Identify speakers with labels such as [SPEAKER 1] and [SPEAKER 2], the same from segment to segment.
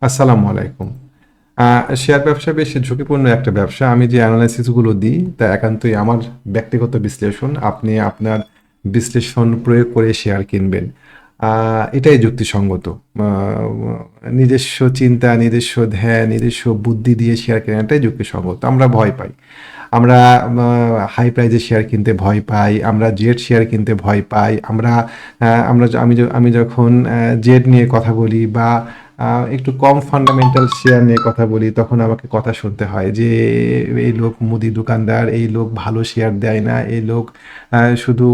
[SPEAKER 1] আসসালামু আলাইকুম। শেয়ার ব্যবসা বেশ ঝুঁকিপূর্ণ একটা ব্যবসা। আমি যে অ্যানালাইসিসগুলো দিই তা একান্তই আমার ব্যক্তিগত বিশ্লেষণ। আপনি আপনার বিশ্লেষণ প্রয়োগ করে শেয়ার কিনবেন। এটাই যুক্তিসঙ্গত। আ নিজস্ব চিন্তা, নিজস্ব ধ্যান, নিজস্ব বুদ্ধি দিয়ে শেয়ার কেনাটাই যুক্তিসঙ্গত। আমরা ভয় পাই। আমরা হাই প্রাইজে শেয়ার কিনতে ভয় পাই, আমরা জেড শেয়ার কিনতে ভয় পাই, আমি যখন জেড নিয়ে কথা বলি বা একটু কম ফান্ডামেন্টাল শেয়ার নিয়ে কথা বলি তখন আমাকে কথা শুনতে হয় যে এই লোক মুদি দোকানদার, এই লোক ভালো শেয়ার দেয় না, এই লোক শুধু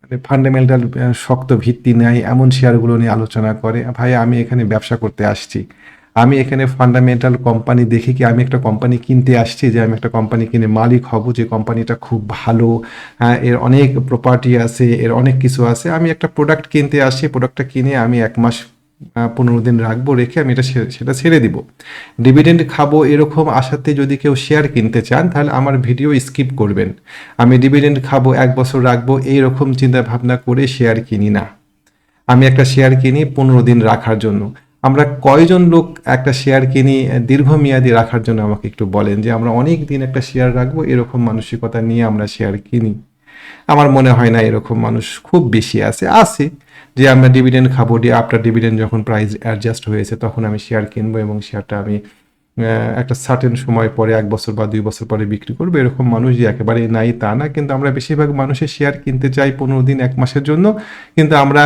[SPEAKER 1] মানে ফান্ডামেন্টাল শক্ত ভিত্তি নেয় এমন শেয়ারগুলো নিয়ে আলোচনা করে। ভাই, আমি এখানে ব্যবসা করতে আসছি। আমি এখানে ফান্ডামেন্টাল কোম্পানি দেখে কি আমি একটা কোম্পানি কিনতে আসছি যে আমি একটা কোম্পানি কিনে মালিক হব, যে কোম্পানিটা খুব ভালো, এর অনেক প্রপার্টি আছে, এর অনেক কিছু আছে। আমি একটা প্রোডাক্ট কিনতে আসছি, প্রোডাক্টটা কিনে আমি ১ মাস ১৫ দিন রাখবো, রেখে আমি সেটা ছেড়ে দিব। ডিভিডেন্ড খাবো এরকম আশাতে যদি কেউ শেয়ার কিনতে চান তাহলে আমার ভিডিও স্কিপ করবেন। আমি ডিভিডেন্ড খাবো ১ বছর রাখবো এইরকম চিন্তা ভাবনা করে শেয়ার কিনি না। আমি একটা শেয়ার কিনি ১৫ দিন রাখার জন্য। আমরা কয়জন লোক একটা শেয়ার কিনি দীর্ঘমেয়াদী রাখার জন্য? আমাকে একটু বলেন যে আমরা অনেক দিন একটা শেয়ার রাখবো এরকম মানসিকতা নিয়ে আমরা শেয়ার কিনি। আমার মনে হয় না এরকম মানুষ খুব বেশি আছে যে আমরা ডিভিডেন্ড খাবো, আফটার ডিভিডেন্ড যখন প্রাইস অ্যাডজাস্ট হয়েছে তখন আমি শেয়ার কিনবো এবং শেয়ারটা আমি একটা সার্টেন সময় পরে ১ বছর বা ২ বছর পরে বিক্রি করবো। এরকম মানুষ যে একেবারেই নাই তা না, কিন্তু আমরা বেশিরভাগ মানুষের শেয়ার কিনতে চাই ১৫ দিন ১ মাসের জন্য, কিন্তু আমরা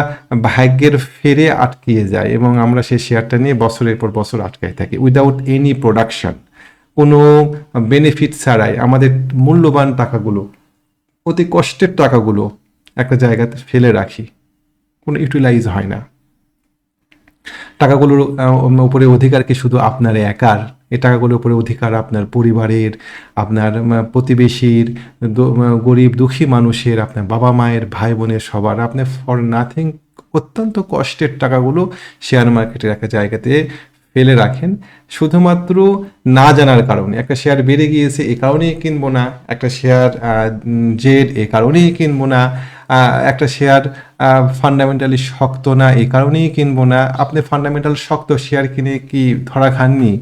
[SPEAKER 1] ভাগ্যের ফেরে আটকিয়ে যাই এবং আমরা সেই শেয়ারটা নিয়ে বছরের পর বছর আটকায় থাকি উইদাউট এনি প্রোডাকশন, কোনো বেনিফিট ছাড়াই। আমাদের মূল্যবান টাকাগুলো, অতি কষ্টের টাকাগুলো একটা জায়গাতে ফেলে রাখি, কোনো ইউটিলাইজ হয় না। টাকাগুলোর উপরে অধিকার কি শুধু আপনার একার? এই টাকাগুলোর উপরে অধিকার আপনার পরিবারের, আপনার প্রতিবেশীর, গরিব দুঃখী মানুষের, আপনার বাবা মায়ের, ভাই বোনের, সবার। আপনি ফর নাথিং অত্যন্ত কষ্টের টাকাগুলো শেয়ার মার্কেটের একটা জায়গাতে ফেলে রাখেন শুধুমাত্র না জানার কারণে। একটা শেয়ার বেড়ে গিয়েছে এ কারণেই কিনবো না, একটা শেয়ার জেড এ কারণেই কিনবো না, একটা শেয়ার ফান্ডামেন্টালি শক্ত না এই কারণেই কিনবো না। আপনি ফান্ডামেন্টাল শক্ত শেয়ার কিনে কি ধরা খাননি?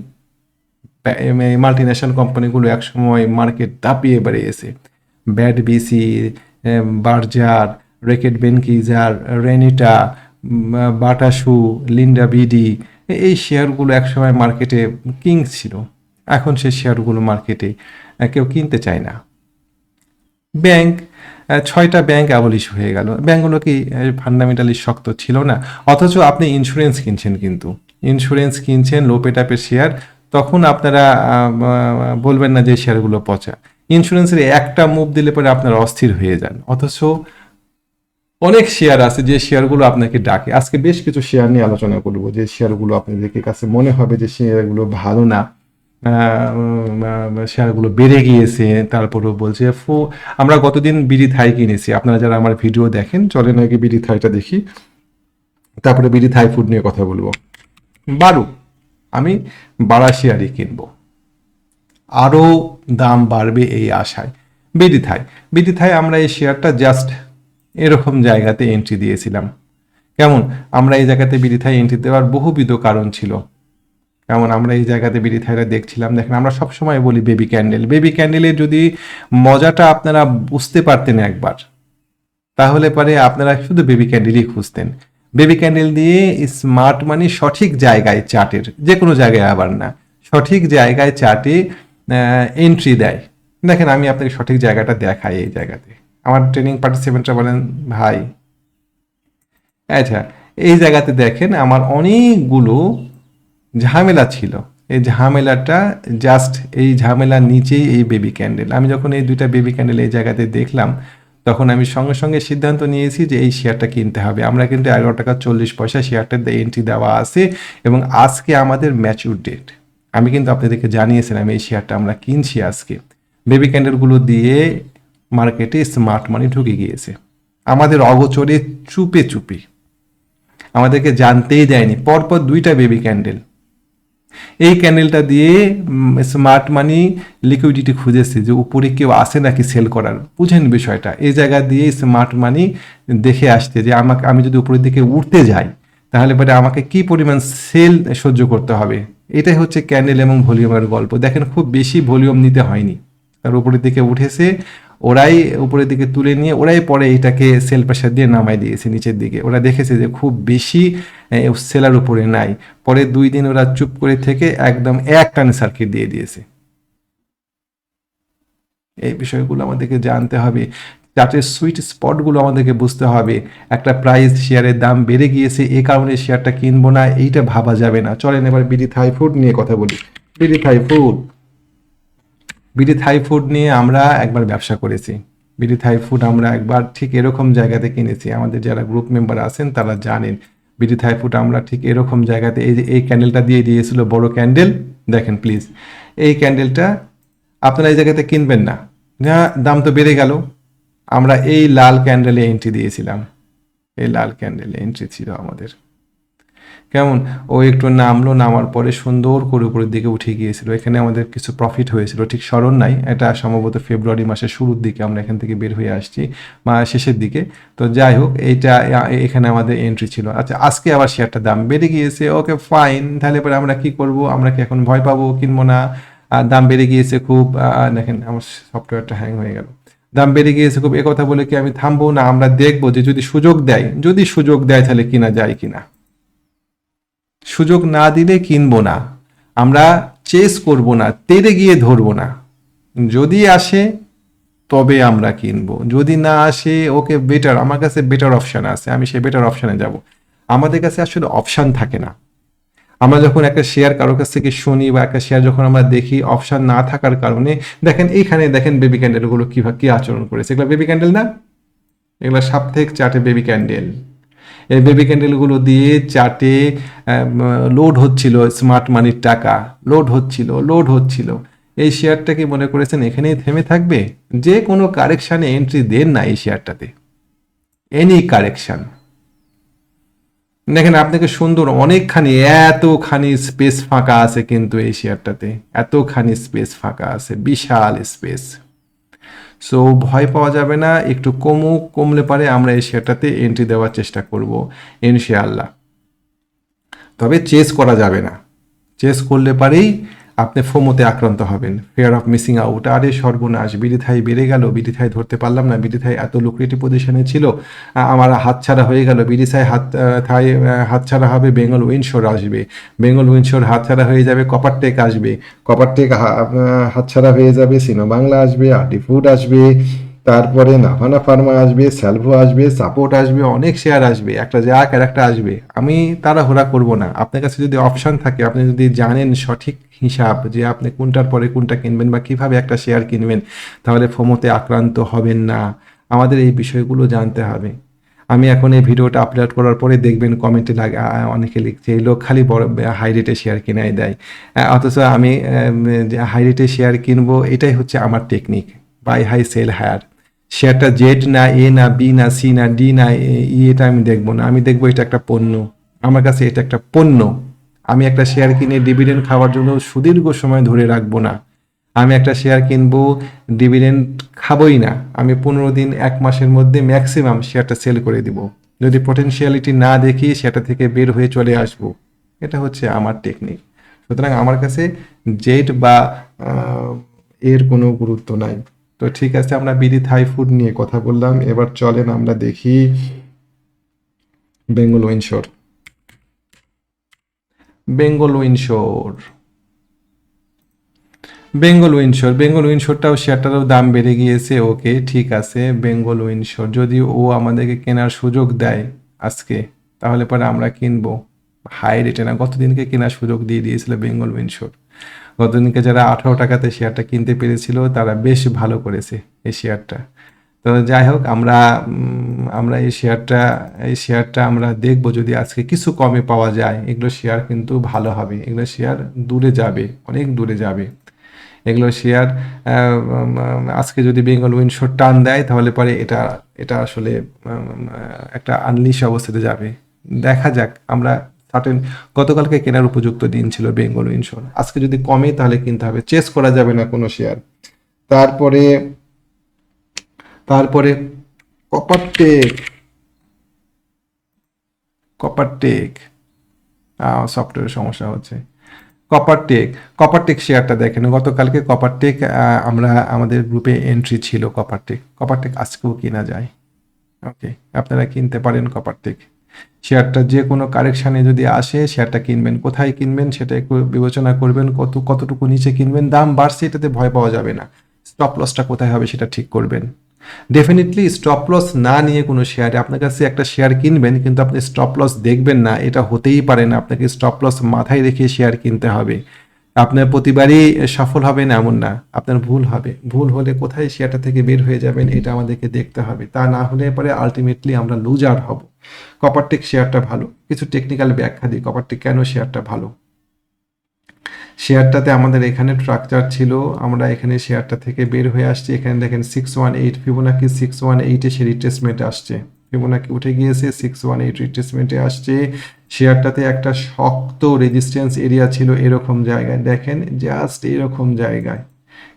[SPEAKER 1] মাল্টি ন্যাশনাল কোম্পানিগুলো একসময় মার্কেট দাপিয়ে বেড়িয়েছে। BAT BC, Berger, Reckitt Benckiser, Renata, Bata shoe, Linde BD, এই শেয়ারগুলো একসময় মার্কেটে কিংস ছিল। এখন সেই শেয়ারগুলো মার্কেটে কেউ কিনতে চায় না। ব্যাংক, ৬টা ব্যাংক অ্যাবলিশ হয়ে গেল। ব্যাংকগুলো কি ফান্ডামেন্টালি শক্ত ছিল না? অথচ আপনি ইন্স্যুরেন্স কিনছেন, কিন্তু ইন্স্যুরেন্স কিনছেন লো পেটাপের শেয়ার, তখন আপনারা বলবেন না যে শেয়ারগুলো পচা। ইন্স্যুরেন্সের একটা মুভ দিলে পরে আপনারা অস্থির হয়ে যান। অথচ অনেক শেয়ার আছে যে শেয়ারগুলো আপনাকে ডাকে। আজকে বেশ কিছু শেয়ার নিয়ে আলোচনা করব, যে শেয়ারগুলো আপনাদের কাছে মনে হবে যে শেয়ারগুলো ভালো না, শেয়ারগুলো বেড়ে গিয়েছে, তারপরেও বলছে আমরা গতদিন বিডি থাই কিনেছি। আপনারা যারা আমার ভিডিও দেখেন চলেন আগে বিডি থাইটা দেখি, তারপরে বিডি থাই ফুড নিয়ে কথা বলবো। আমি বাড়া শেয়ারই কিনবো, আরও দাম বাড়বে এই আশায়। বিডি থাই আমরা এই শেয়ারটা জাস্ট এরকম জায়গাতে এন্ট্রি দিয়েছিলাম। কেমন? আমরা এই জায়গাতে বিডি থাই এন্ট্রি দেওয়ার বহুবিধ কারণ ছিল। কেমন আমরা এই জায়গাতে বিডি থাইটা দেখছিলাম? দেখেন, আমরা সবসময় বলি বেবি ক্যান্ডেলের যদি মজাটা আপনারা বুঝতে পারতেন একবার, তাহলে পরে আপনারা শুধু বেবি ক্যান্ডেলই খুঁজতেন। বেবি ক্যান্ডেল দিয়ে স্মার্ট মানি সঠিক জায়গায় চার্টের, যে কোনো জায়গায় আবার না, সঠিক জায়গায় চার্টে এন্ট্রি দেয়। দেখেন, আমি আপনাকে সঠিক জায়গাটা দেখাই। এই জায়গাতে আমার ট্রেনিং পার্টিসিপেন্টরা বলেন, ভাই আচ্ছা এই জায়গাতে দেখেন আমার অনেকগুলো ঝামেলা ছিল। এই ঝামেলাটা জাস্ট এই ঝামেলার নিচেই এই বেবি ক্যান্ডেল। আমি যখন এই দুইটা বেবি ক্যান্ডেল এই জায়গাতে দেখলাম, তখন আমি সঙ্গে সঙ্গে সিদ্ধান্ত নিয়েছি যে এই শেয়ারটা কিনতে হবে। আমরা কিন্তু 11 টাকা 40 পয়সা শেয়ারটার এন্ট্রি দেওয়া আছে এবং আজকে আমাদের ম্যাচিউর ডেট। আমি কিন্তু আপনাদেরকে জানিয়েছিলাম এই শেয়ারটা আমরা কিনছি আজকে। বেবি ক্যান্ডেলগুলো দিয়ে মার্কেটে স্মার্ট মানি ঢুকে গিয়েছে আমাদের অগোচরে, চুপে চুপে, আমাদেরকে জানতেই দেয়নি। পরপর 2টা বেবি ক্যান্ডেল, এই ক্যান্ডেলটা দিয়ে স্মার্ট মানি লিকুইডিটি খুঁজেছে যে উপরে কেউ আসে নাকি সেল করার। বুঝেন বিষয়টা? এই জায়গা দিয়ে স্মার্ট মানি দেখে আসছে যে আমি যদি উপরের দিকে উঠতে যাই তাহলে পরে আমাকে কি পরিমাণ সেল সহ্য করতে হবে। এটাই হচ্ছে ক্যান্ডেল এবং ভলিউমের গল্প। দেখেন খুব বেশি ভলিউম নিতে হয়নি, তার উপরের দিকে উঠেছে, ওরাই উপরের দিকে তুলে নিয়ে ওরাই পরে এটাকে সেল প্রেশার দিয়ে নামাই দিয়েছে নিচের দিকে। ওরা দেখেছে যে খুব বেশি সেলার উপরে নাই, পরে 2 দিন ওরা চুপ করে থেকে একদম এক টানে সার্কিট দিয়ে দিয়েছে। এই বিষয়গুলো আমাদেরকে জানতে হবে, চার্টের সুইট স্পটগুলো আমাদেরকে বুঝতে হবে। একটা প্রাইস শেয়ারের দাম বেড়ে গিয়েছে এ কারণে শেয়ারটা কিনবো না, এইটা ভাবা যাবে না। চলেন এবার বিডি থাই ফুড নিয়ে কথা বলি। BD Thai food, BD Thai food নিয়ে আমরা একবার ব্যবসা করেছি। বিডি থাই ফুড আমরা একবার ঠিক এরকম জায়গাতে কিনেছি, আমাদের যারা গ্রুপ মেম্বার আছেন তারা জানেন। বিডি থাই ফুড আমরা ঠিক এরকম জায়গাতে, এই যে এই ক্যান্ডেলটা দিয়ে দিয়েছিল বড় ক্যান্ডেল, দেখেন প্লিজ এই ক্যান্ডেলটা আপনারা এই জায়গাতে কিনবেন না, না দাম তো বেড়ে গেল। আমরা এই লাল ক্যান্ডেলে এন্ট্রি দিয়েছিলাম, এই লাল ক্যান্ডেলে এন্ট্রি ছিল আমাদের। কেমন, ও একটু নামলো, নামার পরে সুন্দর করে উপরের দিকে উঠে গিয়েছিল, এখানে আমাদের কিছু প্রফিট হয়েছিল, ঠিক স্মরণ নাই, এটা সম্ভবত ফেব্রুয়ারি মাসের শুরুর দিকে আমরা এখান থেকে বের হয়ে আসছি বা শেষের দিকে। তো যাই হোক, এইটা এখানে আমাদের এন্ট্রি ছিল। আচ্ছা, আজকে আবার শেয়ারটার দাম বেড়ে গিয়েছে, ওকে ফাইন, তাহলে পরে আমরা কি করব, আমরা কি এখন ভয় পাবো, কিনবো না? দাম বেড়ে গিয়েছে খুব, দেখেন আমার সফটওয়্যারটা হ্যাং হয়ে গেল। দাম বেড়ে গিয়েছে খুব, কথা বলে কি আমি থামবো না? আমরা দেখবো যে যদি সুযোগ দেয়, যদি সুযোগ দেয় তাহলে কিনা যায় কিনা। সুযোগ না দিলে কিনবো না, আমরা চেস করব না, তেড়ে গিয়ে ধরবো না। যদি আসে তবে আমরা কিনবো, যদি না আসে ওকে বেটার, আমার কাছে বেটার অপশান আছে, আমি সেই বেটার অপশানে যাব। আমাদের কাছে আসলে অপশান থাকে না। আমরা যখন একটা শেয়ার কারোর কাছ থেকে শুনি বা একটা শেয়ার যখন আমরা দেখি, অপশান না থাকার কারণে, দেখেন এইখানে দেখেন বেবি ক্যান্ডেলগুলো কিভাবে কি আচরণ করেছে, এগুলো বেবি ক্যান্ডেল না? এগুলো সাপ্তাহিক চার্টে বেবি ক্যান্ডেল। এই বেবি ক্যান্ডেলগুলো দিয়ে চার্টে লোড হচ্ছিল স্মার্ট মানির টাকা, লোড হচ্ছিল, লোড হচ্ছিল। এই শেয়ারটা কি মনে করেছেন এখানেই থেমে থাকবে? যে কোনো কারেকশানে এন্ট্রি দেন না এই শেয়ারটাতে, এনি কারেকশান। দেখেন আপনাকে সুন্দর অনেকখানি, এতখানি স্পেস ফাঁকা আছে কিন্তু এই শেয়ারটাতে, এতখানি স্পেস ফাঁকা আছে, বিশাল স্পেস। সো ভয় পাওয়া যাবে না, একটু কমলে পারে আমরা এই শেয়ারটাতে এন্ট্রি দেওয়ার চেষ্টা করব ইনশাআল্লাহ। তবে চেস করা যাবে না, চেস করলে পারেই আপনি ফোমোতে আক্রান্ত হবেন, ফেয়ার অফ মিসিং আউট। আরে সর্বনাশ, বিডি থাই বেড়ে গেল, বিডি থাই ধরতে পারলাম না, বিডি থাই এত লুক্রেটিভ পজিশনে ছিল, আমার হাতছাড়া হয়ে গেল। বিডি থাই হাতছাড়া হবে, বেঙ্গল উইন্ডশোর আসবে, বেঙ্গল উইন্ডশোর হাতছাড়া হয়ে যাবে, কপারটেক আসবে, কপারটেক হাতছাড়া হয়ে যাবে, সিনো বাংলা আসবে, আরটি ফুড আসবে, তারপরে নাভানা ফার্মা আসবে, স্যালভো আসবে, সাপোর্ট আসবে, অনেক শেয়ার আসবে, একটা যাক আর একটা আসবে। আমি তাড়াহুড়া করব না। আপনার কাছে যদি অপশন থাকে, আপনি যদি জানেন সঠিক হিসাব যে আপনি কোনটার পরে কোনটা কিনবেন বা কিভাবে একটা শেয়ার কিনবেন, তাহলে ফোমোতে আক্রান্ত হবেন না। আমাদের এই বিষয়গুলো জানতে হবে। আমি এখন এই ভিডিওটা আপলোড করার পরে দেখবেন কমেন্টে অনেকে লিখছে এই লোক খালি বড় হাই রেটে শেয়ার কিনাই দেয়, অথচ আমি হাই রেটে শেয়ার কিনবো, এটাই হচ্ছে আমার technique, buy high sell higher. শেয়ারটা জেড না, এ না, বি না, সি না, ডি না, ই, এটা আমি দেখবো না। আমি দেখবো এটা একটা পণ্য, আমার কাছে এটা একটা পণ্য। আমি একটা শেয়ার কিনে ডিভিডেন্ড খাওয়ার জন্য সুদীর্ঘ সময় ধরে রাখবো না। আমি একটা শেয়ার কিনবো, ডিভিডেন্ড খাবোই না, আমি 15 দিন 1 মাসের মধ্যে ম্যাক্সিমাম শেয়ারটা সেল করে দিব। যদি পটেনশিয়ালিটি না দেখি সেটা থেকে বের হয়ে চলে আসবো। এটা হচ্ছে আমার টেকনিক। সুতরাং আমার কাছে জেড বা এর কোনো গুরুত্ব নাই। তো ঠিক আছে, আমরা বিডি থাই ফুড নিয়ে কথা বললাম, এবার চলেন আমরা দেখি বেঙ্গল উইন্ডশোর। বেঙ্গল উইন্ডশোর, বেঙ্গল উইন্ডশোর, বেঙ্গল উইন্ডশোরটাও শেয়ারটারও দাম বেড়ে গিয়েছে, ওকে ঠিক আছে। বেঙ্গল উইন্ডশোর যদি ও আমাদেরকে কেনার সুযোগ দেয় আজকে, তাহলে পরে আমরা কিনবো হাই রেটে না। গতদিনকে কেনার সুযোগ দিয়ে দিয়েছিল বেঙ্গল উইন্ডশোর। গতদিনকে যারা 18 টাকাতে শেয়ারটা কিনতে পেরেছিল তারা বেশ ভালো করেছে এই শেয়ারটা। তো যাই হোক, আমরা এই শেয়ারটা আমরা দেখব, যদি আজকে কিছু কমে পাওয়া যায়, এগুলো শেয়ার কিন্তু ভালো হবে, এগুলো শেয়ার দূরে যাবে, অনেক দূরে যাবে এগুলো শেয়ার। আজকে যদি বেঙ্গল উইন্ডশোর টান দেয় তাহলে পরে এটা এটা আসলে একটা আনলিশ অবস্থাতে যাবে। দেখা যাক, আমরা সার্টেন, গতকালকে কেনার উপযুক্ত দিন ছিল বেঙ্গল উইন্ডশোর, আজকে যদি কমে তাহলে কিনতে হবে, চেস করা যাবে না কোনো শেয়ার। তারপরে তারপরে কপারটেক, কপারটেক, সফটওয়্যারের সমস্যা হচ্ছে। কপারটেক, কপারটেক শেয়ারটা দেখেন, গতকালকে কপারটেক আমরা আমাদের গ্রুপে এন্ট্রি ছিল। কপারটেক আজকেও কেনা যায়। ওকে, আপনারা কিনতে পারেন কপারটেক শেয়ারটা। যে কোনো কারেকশানে যদি আসে শেয়ারটা কিনবেন। কোথায় কিনবেন সেটা একটু বিবেচনা করবেন, কতটুকু নিচে কিনবেন। দাম বাড়ছে এটাতে ভয় পাওয়া যাবে না, স্টপ লসটা কোথায় হবে সেটা ঠিক করবেন। ডেফিনেটলি স্টপ লস না নিয়ে কোনো শেয়ারে, আপনার কাছে একটা শেয়ার কিনবেন কিন্তু আপনি স্টপ লস দেখবেন না, এটা হতেই পারে না। আপনাকে স্টপ লস মাথায় রেখে শেয়ার কিনতে হবে। আপনার প্রতিবারই সফল হবেন এমন না, আপনার ভুল হবে। ভুল হলে কোথায় শেয়ারটা থেকে বের হয়ে যাবেন এটা আমাদেরকে দেখতে হবে। তা না হলে পরে আলটিমেটলি আমরা লুজার হব। কপারটেক শেয়ারটা ভালো, কিছু টেকনিক্যাল ব্যাখ্যা দিই কপারটেক কেন শেয়ারটা ভালো। শেয়ারটাতে আমাদের এখানে স্ট্রাকচার ছিল, আমরা এখানে শেয়ারটা থেকে বের হয়ে আসছি। এখানে দেখেন 618 ফিবোনাকি 618 সে রিট্রেসমেন্টে আসছে। ফিবোনাকি উঠে গিয়েছে, 618 রিট্রেসমেন্টে আসছে। শেয়ারটাতে একটা শক্ত রেজিস্ট্যান্স এরিয়া ছিল এরকম জায়গায়, দেখেন জাস্ট এরকম জায়গায়।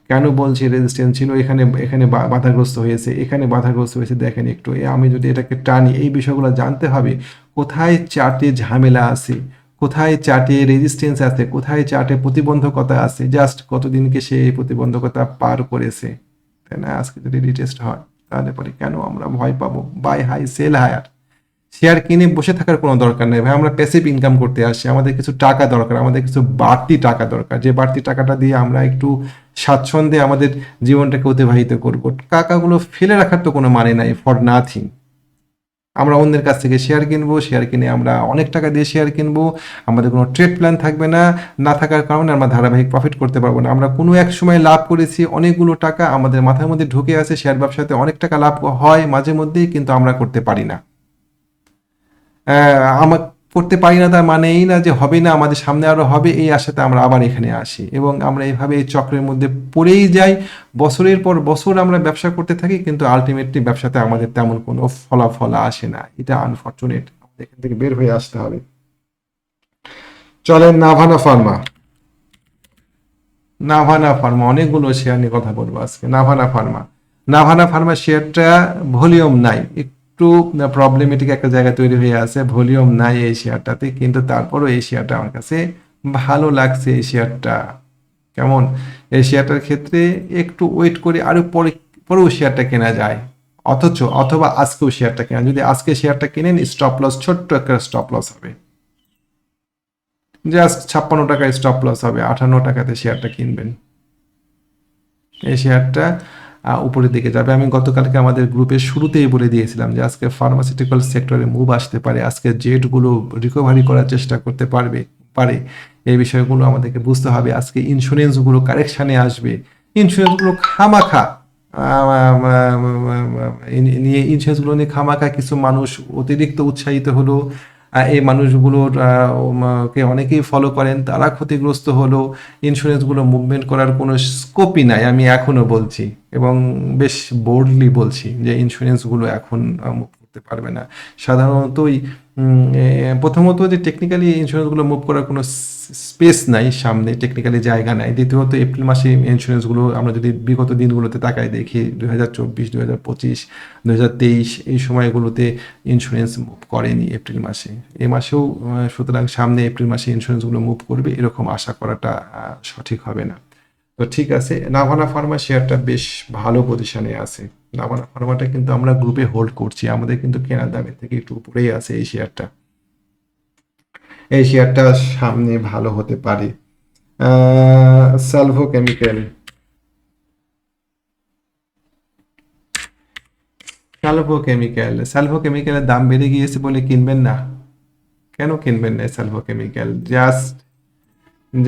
[SPEAKER 1] কেন বলছি রেজিস্ট্যান্স ছিল, এখানে এখানে বাধাগ্রস্ত হয়েছে, এখানে বাধাগ্রস্ত হয়েছে। দেখেন একটু, আমি যদি এটাকে টানি, এই বিষয়গুলো জানতে হবে। কোথায় চার্টে ঝামেলা আছে, কোথায় চার্টে রেজিস্ট্যান্স আছে, কোথায় চার্টে প্রতিবন্ধকতা আছে, জাস্ট কতদিনকে সে এই প্রতিবন্ধকতা পার করেছে, তাই না? আজকে যদি রিটেস্ট হয় তাহলে পরে কেন আমরা ভয় পাবো? Buy high sell higher. Share কিনে বসে থাকার কোনো দরকার নেই ভাই, আমরা প্যাসিভ ইনকাম করতে আসছি। আমাদের কিছু টাকা দরকার, আমাদের কিছু বাড়তি টাকা দরকার, যে বাড়তি টাকাটা দিয়ে আমরা একটু স্বাচ্ছন্দ্যে আমাদের জীবনটাকে অতিবাহিত করবো। টাকাগুলো ফেলে রাখার তো কোনো মানে নাই, ফর নাথিং। আমরা অন্যের কাছ থেকে শেয়ার কিনবো, শেয়ার কিনে আমরা অনেক টাকা দিয়ে শেয়ার কিনবো, আমাদের কোনো ট্রেড প্ল্যান থাকবে না, না থাকার কারণে আমরা ধারাবাহিক প্রফিট করতে পারবো না। আমরা কোনো এক সময় লাভ করেছি অনেকগুলো টাকা, আমাদের মাথার মধ্যে ঢুকে আছে শেয়ার ব্যবসাতে অনেক টাকা লাভ হয় মাঝে মধ্যেই, কিন্তু আমরা করতে পারি না। আমার করতে পারি না তার মানে এই না যে হবে না, আমাদের সামনে আরও হবে এই আশাতে আমরা আবার এখানে আসি, এবং আমরা এইভাবে এই চক্রের মধ্যে পড়েই যাই। বছরের পর বছর আমরা ব্যবসা করতে থাকি, কিন্তু আলটিমেটলি ব্যবসাতে আমাদের তেমন কোনো ফলাফল আসে না। এটা আনফর্চুনেট, আমাদের এখান থেকে বের হয়ে আসতে হবে। চলেন নাভানা ফার্মা। নাভানা ফার্মা, অনেকগুলো শেয়ার নিয়ে কথা বলবো আজকে। নাভানা ফার্মা শেয়ারটা ভলিউম নাই, একটু প্রবলেমেটিক একটা জায়গা তৈরি হয়ে আছে, ভলিউম নাই এই শেয়ারটাতে, কিন্তু তারপরও এই শেয়ারটা আমার কাছে ভালো লাগছে। এই শেয়ারটা কেমন, এই শেয়ারটার ক্ষেত্রে একটু ওয়েট করে আরো পরেও শেয়ারটা কেনা যায়, অথবা আজকেও শেয়ারটা কেনা। যদি আজকে শেয়ারটা কিনেন, স্টপ লস ছোট্ট একটা স্টপ লস হবে, জাস্ট 56 টাকায় স্টপ লস হবে, 58 টাকাতে শেয়ারটা কিনবেন। এই শেয়ারটা উপরের দিকে যাবে। আমি গতকালকে আমাদের গ্রুপের শুরুতেই বলে দিয়েছিলাম যে আজকে ফার্মাসিউটিক্যাল সেক্টরে মুভ আসতে পারে, আজকে জেটগুলো রিকভারি করার চেষ্টা করতে পারে। এই বিষয়গুলো আমাদেরকে বুঝতে হবে। আজকে ইন্স্যুরেন্সগুলো কারেকশানে আসবে, ইন্স্যুরেন্সগুলো খামাখা ইন্স্যুরেন্সগুলো নিয়ে খামাখা কিছু মানুষ অতিরিক্ত উৎসাহিত হলো। এই মানুষগুলোর কে অনেকেই ফলো করেন, তারা ক্ষতিগ্রস্ত হলো। ইন্স্যুরেন্সগুলো মুভমেন্ট করার কোনো স্কোপই নাই, আমি এখনও বলছি, এবং বেশ বোল্ডলি বলছি যে ইন্স্যুরেন্সগুলো এখন মুভ করতে পারবে না। সাধারণতই প্রথমত যে টেকনিক্যালি ইন্স্যুরেন্সগুলো মুভ করার কোনো স্পেস নাই, সামনে টেকনিক্যালি জায়গা নাই। দ্বিতীয়ত এপ্রিল মাসে ইন্স্যুরেন্সগুলো আমরা যদি বিগত দিনগুলোতে তাকাই দেখি, 2024, 2025, 2023 এই সময়গুলোতে ইন্স্যুরেন্স মুভ করেনি এপ্রিল মাসে, এই মাসেও। সুতরাং সামনে এপ্রিল মাসে ইন্স্যুরেন্সগুলো মুভ করবে এরকম আশা করাটা সঠিক হবে না। তো ঠিক আছে, নাভানা ফার্মা শেয়ারটা বেশ ভালো পজিশনে আছে। নাভানা ফার্মাটা কিন্তু আমরা গ্রুপে হোল্ড করছি, আমাদের কিন্তু কেনার দামের থেকে একটু উপরেই আছে এই শেয়ারটা। এই শেয়ারটা সামনে ভালো হতে পারে। সালভো কেমিক্যাল, সালভো কেমিক্যালের দাম বেড়ে গিয়েছে বলে কিনবেন না? কেন কিনবেন না সালভো কেমিক্যাল?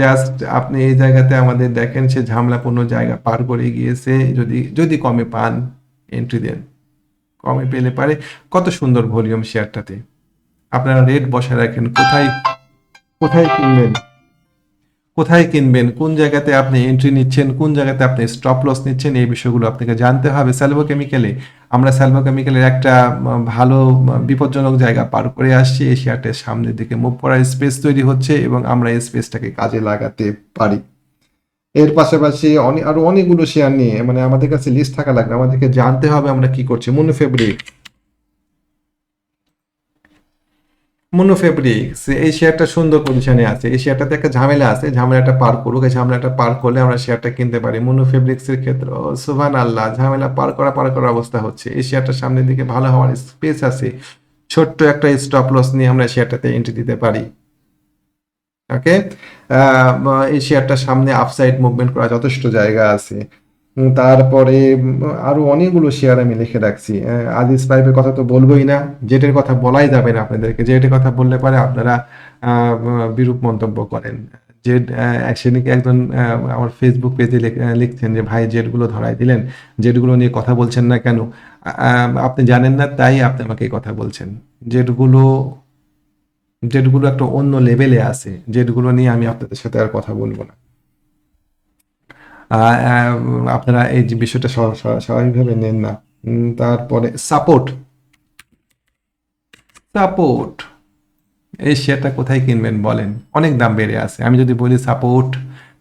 [SPEAKER 1] জাস্ট আপনি এই জায়গাতে আমাদের দেখেন, সে ঝামেলাপূর্ণ জায়গা পার করে গিয়েছে। যদি কমে পান এন্ট্রি দেন, কমে পেলে পারে। কত সুন্দর ভলিউম শেয়ারটাতে, আপনারা রেট বসায় রাখেন। কোথায় কিনবেন, কোন জায়গাতে আপনি এন্ট্রি নিচ্ছেন, কোন জায়গাতে আপনি স্টপ লস নিচ্ছেন, এই বিষয়গুলো আপনাকে জানতে হবে। সালভো কেমিক্যালে আমরা সালভো কেমিক্যালের একটা ভালো বিপজ্জনক জায়গা পার করে আসছি। এই শেয়ারটার সামনের দিকে মুভ করার স্পেস তৈরি হচ্ছে, এবং আমরা এই স্পেসটাকে কাজে লাগাতে পারি। এর পাশাপাশি আরো অনেকগুলো শেয়ার নিয়ে, মানে আমাদের কাছে লিস্ট থাকা লাগবে, আমাদেরকে জানতে হবে আমরা কি করছি। মনো ফেব্রিক্স এই শেয়ারটা সুন্দর পজিশনে আছে, এই শেয়ারটাতে একটা ঝামেলা আছে, ঝামেলাটা পার করুক, এই ঝামেলাটা পার করলে আমরা শেয়ারটা কিনতে পারি। মনো ফেব্রিক্সের ক্ষেত্রে সুবহান আল্লাহ, ঝামেলা পার করা অবস্থা হচ্ছে, এই শেয়ারটার সামনের দিকে ভালো হওয়ার স্পেস আছে, ছোট্ট একটা স্টপ লস নিয়ে আমরা শেয়ারটাতে এন্ট্রি দিতে পারি। ওকে, এই শেয়ারটার সামনে আপসাইড মুভমেন্ট করা যথেষ্ট জায়গা আছে। তারপরে আরো অনেকগুলো শেয়ার আমি লিখে রাখছি। আজিজ পাইপের কথা তো বলবোই না, জেটের কথা বলাই যাবে না আপনাদেরকে, জেটের কথা বললে পারে আপনারা বিরূপ মন্তব্য করেন। জেড সেদিন একজন আমার ফেসবুক পেজে লিখছেন যে ভাই জেটগুলো ধরাই দিলেন, জেটগুলো নিয়ে কথা বলছেন না কেন? আপনি জানেন না তাই আপনি আমাকে এই কথা বলছেন। জেটগুলো জেটগুলো একটা অন্য লেভেলে আছে, জেটগুলো নিয়ে আমি আপনাদের সাথে আর কথা বলবো না। আপনারা এই যে বিষয়টা স্বাভাবিকভাবে নেন না। তারপরে সাপোর্ট, সাপোর্ট এই শেয়ারটা কোথায় কিনবেন বলেন? অনেক দাম বেড়ে আছে। আমি যদি বলি সাপোর্ট,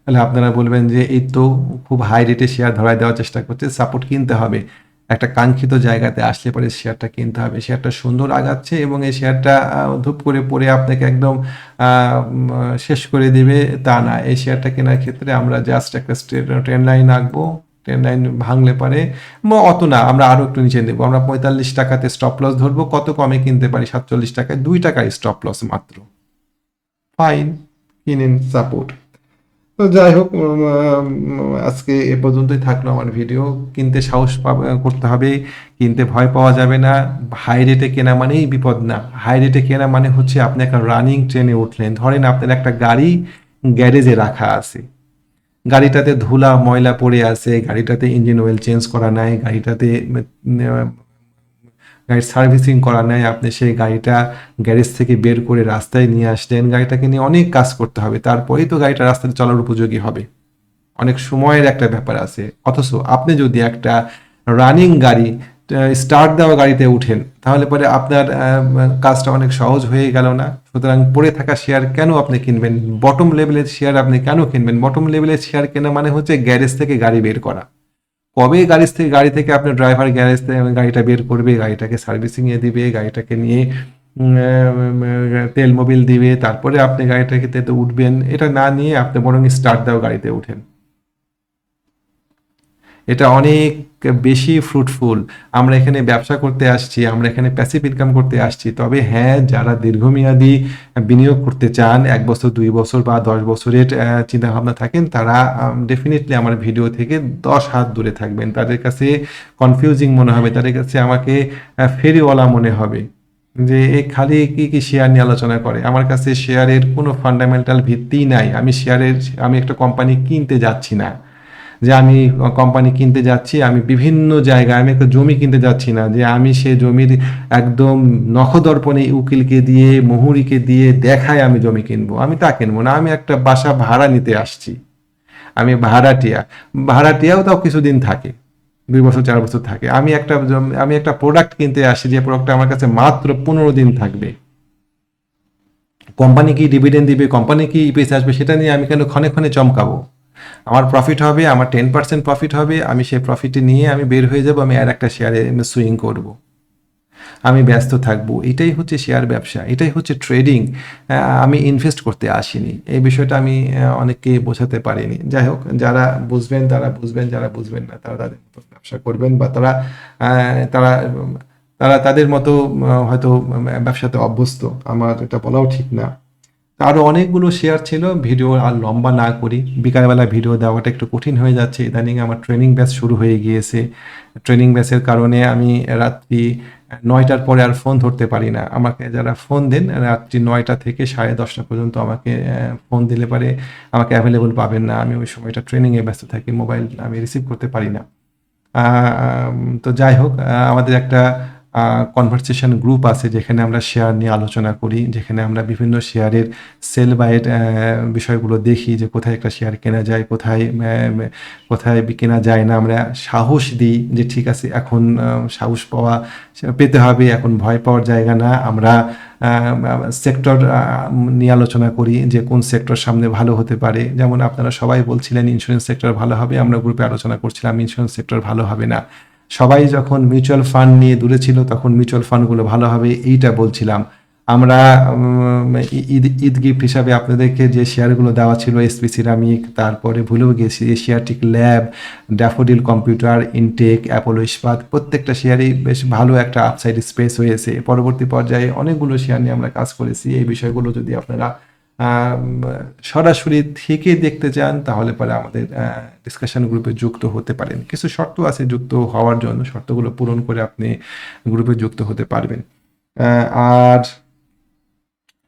[SPEAKER 1] তাহলে আপনারা বলবেন যে এই তো খুব হাই রেটে শেয়ার ধরায় দেওয়ার চেষ্টা করছে, সাপোর্ট কিনতে হবে। একটা কাঙ্ক্ষিত জায়গাতে আসলে পরে শেয়ারটা কিনতে হবে। শেয়ারটা সুন্দর আগাচ্ছে এবং এই শেয়ারটা ধূপ করে পড়ে আপনাকে একদম শেষ করে দিবে তা না। এই শেয়ারটা কেনার ক্ষেত্রে আমরা জাস্ট একটা ট্রেন লাইন আঁকবো, ট্রেন লাইন ভাঙলে পারে অত না, আমরা আরো একটু নিচে নেবো, আমরা 45 টাকাতে স্টপ লস ধরবো। কত কমে কিনতে পারি? 47 টাকায়, 2 টাকায় স্টপ লস মাত্র। ফাইন, কিনেন সাপোর্ট। তো যাই হোক, আজকে এ পর্যন্তই থাকলো আমার ভিডিও। কিনতে সাহস করতে হবে, কিনতে ভয় পাওয়া যাবে না। হাই রেটে কেনা মানেই বিপদ না, হাই রেটে কেনা মানে হচ্ছে আপনি একটা রানিং ট্রেনে উঠলেন। ধরেন আপনার একটা গাড়ি গ্যারেজে রাখা আছে, গাড়িটাতে ধুলা ময়লা পড়ে আছে, গাড়িটাতে ইঞ্জিন অয়েল চেঞ্জ করা নাই, গাড়িটাতে গাড়ির সার্ভিসিং করা নাই, আপনি সেই গাড়িটা গ্যারেজ থেকে বের করে রাস্তায় নিয়ে আসলেন, গাড়িটাকে নিয়ে অনেক কাজ করতে হবে, তারপরেই তো গাড়িটা রাস্তায় চলার উপযোগী হবে। অনেক সময়ের একটা ব্যাপার আছে। অথচ আপনি যদি একটা রানিং গাড়ি, স্টার্ট দেওয়া গাড়িতে উঠেন, তাহলে পরে আপনার কাজটা অনেক সহজ হয়ে গেল না? সুতরাং পড়ে থাকা শেয়ার কেন আপনি কিনবেন? বটম লেভেলের শেয়ার আপনি কেন কিনবেন? বটম লেভেলের শেয়ার কেনা মানে হচ্ছে গ্যারেজ থেকে গাড়ি বের করা। কবে গাড়ি থেকে আপনার ড্রাইভার গ্যারেজ থেকে গাড়িটা বের করবে, গাড়িটাকে সার্ভিসিংয়ে দিবে, গাড়িটাকে নিয়ে তেল মোবিল দিবে, তারপরে আপনি গাড়িটাকে উঠবেন। এটা না নিয়ে আপনি বরং স্টার্ট দেওয়া গাড়িতে উঠেন, এটা অনেক বেশি ফ্রুটফুল। আমরা এখানে ব্যবসা করতে আসছি, আমরা এখানে প্যাসিভ ইনকাম করতে আসছি। তবে হ্যাঁ, যারা দীর্ঘমেয়াদী বিনিয়োগ করতে চান, 1 বছর 2 বছর বা 10 বছরের চিন্তাভাবনা থাকেন, তারা ডেফিনেটলি আমার ভিডিও থেকে 10 হাত দূরে থাকবেন। তাদের কাছে কনফিউজিং মনে হবে, তাদের কাছে আমাকে ফেরিওয়ালা মনে হবে, যে এ খালি কি শেয়ার নিয়ে আলোচনা করে। আমার কাছে শেয়ারের কোনো ফান্ডামেন্টাল ভিত্তিই নাই। আমি একটা কোম্পানি কিনতে যাচ্ছি না, যে আমি কোম্পানি কিনতে যাচ্ছি, আমি বিভিন্ন জায়গায়, আমি একটা জমি কিনতে যাচ্ছি না যে আমি সে জমির একদম নখদর্পণে উকিলকে দিয়ে মুহুরিকে দিয়ে দেখায় আমি জমি কিনবো। আমি তা কিনবো না, আমি একটা বাসা ভাড়া নিতে আসছি, আমি ভাড়াটিয়াও তাও কিছুদিন থাকে, 2 বছর 4 বছর থাকে। আমি একটা প্রোডাক্ট কিনতে আসি, যে প্রোডাক্টটা আমার কাছে মাত্র 15 দিন থাকবে। কোম্পানি কি ডিভিডেন্ড দিবে, কোম্পানি কি ইপিএস আসবে, সেটা নিয়ে আমি কেন ক্ষণে ক্ষণে চমকাবো? আমার প্রফিট হবে, আমার 10% প্রফিট হবে, আমি সেই প্রফিটে নিয়ে আমি বের হয়ে যাব, আমি আর একটা শেয়ারে সুইং করব, আমি ব্যস্ত থাকবো। এটাই হচ্ছে শেয়ার ব্যবসা, এটাই হচ্ছে ট্রেডিং। আমি ইনভেস্ট করতে আসিনি। এই বিষয়টা আমি অনেককে বোঝাতে পারিনি। যাই হোক, যারা বুঝবেন তারা বুঝবেন, যারা বুঝবেন না তারা তাদের মতো ব্যবসা করবেন, বা তারা তারা তারা তাদের মতো হয়তো ব্যবসাতে অভ্যস্ত। আমার এটা বলাও ঠিক না। আরও অনেকগুলো শেয়ার ছিল, ভিডিও আর লম্বা না করি, বিকালবেলা ভিডিও দেওয়াটা একটু কঠিন হয়ে যাচ্ছে। ইদানিং আমার ট্রেনিং ব্যাচ শুরু হয়ে গিয়েছে, ট্রেনিং ব্যাচের কারণে আমি রাত্রি 9টার পরে আর ফোন ধরতে পারি না। আমাকে যারা ফোন দেন রাত্রি 9টা থেকে 10:30 পর্যন্ত আমাকে ফোন দিলে পারে আমাকে অ্যাভেলেবল পাবেন না, আমি ওই সময়টা ট্রেনিংয়ে ব্যস্ত থাকি, মোবাইল আমি রিসিভ করতে পারি না। তো যাই হোক, আমাদের একটা কনভারসেশন গ্রুপ আছে যেখানে আমরা শেয়ার নিয়ে আলোচনা করি, যেখানে আমরা বিভিন্ন শেয়ারের সেল বাইয়ের বিষয়গুলো দেখি, যে কোথায় একটা শেয়ার কেনা যায়, কোথায় কেনা যায় না। আমরা সাহস দিই যে ঠিক আছে, এখন সাহস পেতে হবে, এখন ভয় পাওয়ার জায়গা না। আমরা সেক্টর নিয়ে আলোচনা করি, যে কোন সেক্টর সামনে ভালো হতে পারে। যেমন আপনারা সবাই বলছিলেন ইন্স্যুরেন্স সেক্টর ভালো হবে, আমরা গ্রুপে আলোচনা করছিলাম ইন্স্যুরেন্স সেক্টর ভালো হবে না। সবাই যখন মিউচুয়াল ফান্ড নিয়ে দূরে ছিল, তখন মিউচুয়াল ফান্ডগুলো ভালো হবে এইটা বলছিলাম। আমরা ঈদ গিফট হিসাবে আপনাদেরকে যে শেয়ারগুলো দেওয়া ছিল, এসপি সিরামিক, তারপরে ভুলেও গেছি Asiatic lab, Daffodil computer, Intech, Apollo Ispat, প্রত্যেকটা শেয়ারেই বেশ ভালো একটা আপসাইড স্পেস হয়েছে। পরবর্তী পর্যায়ে অনেকগুলো শেয়ার নিয়ে আমরা কাজ করেছি। এই বিষয়গুলো যদি আপনারা সরাসরি থেকে দেখতে চান তাহলে পরে আমাদের ডিসকাশন গ্রুপে যুক্ত হতে পারেন। কিছু শর্ত আছে যুক্ত হওয়ার জন্য, শর্তগুলো পূরণ করে আপনি গ্রুপে যুক্ত হতে পারবেন। আর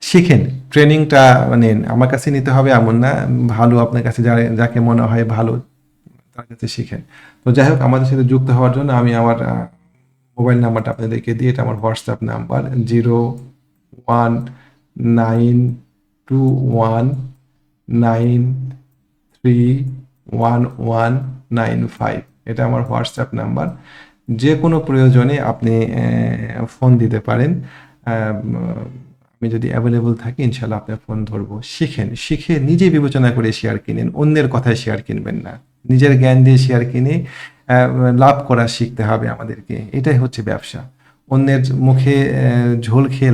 [SPEAKER 1] শিখেন, ট্রেনিংটা মানে আমার কাছে নিতে হবে এমন না, ভালো আপনার কাছে যাকে মনে হয় ভালো তার কাছে শিখেন। তো যাই হোক, আমাদের সাথে যুক্ত হওয়ার জন্য আমি আমার মোবাইল নাম্বারটা আপনাদেরকে দিই। এটা আমার হোয়াটসঅ্যাপ নাম্বার 019219311195। এটা আমার হোয়াটসঅ্যাপ নাম্বার। যে কোনো প্রয়োজনে আপনি ফোন দিতে পারেন। আমি যদি অ্যাভেলেবল থাকি ইনশাল্লাহ আপনার ফোন ধরবো। শিখেন, শিখে নিজে বিবেচনা করে শেয়ার কিনেন, অন্যের কথায় শেয়ার কিনবেন না। নিজের জ্ঞান দিয়ে শেয়ার কিনে লাভ করা শিখতে হবে আমাদেরকে। এটাই হচ্ছে ব্যবসা। অন্যের মুখে ঝোল খেয়ে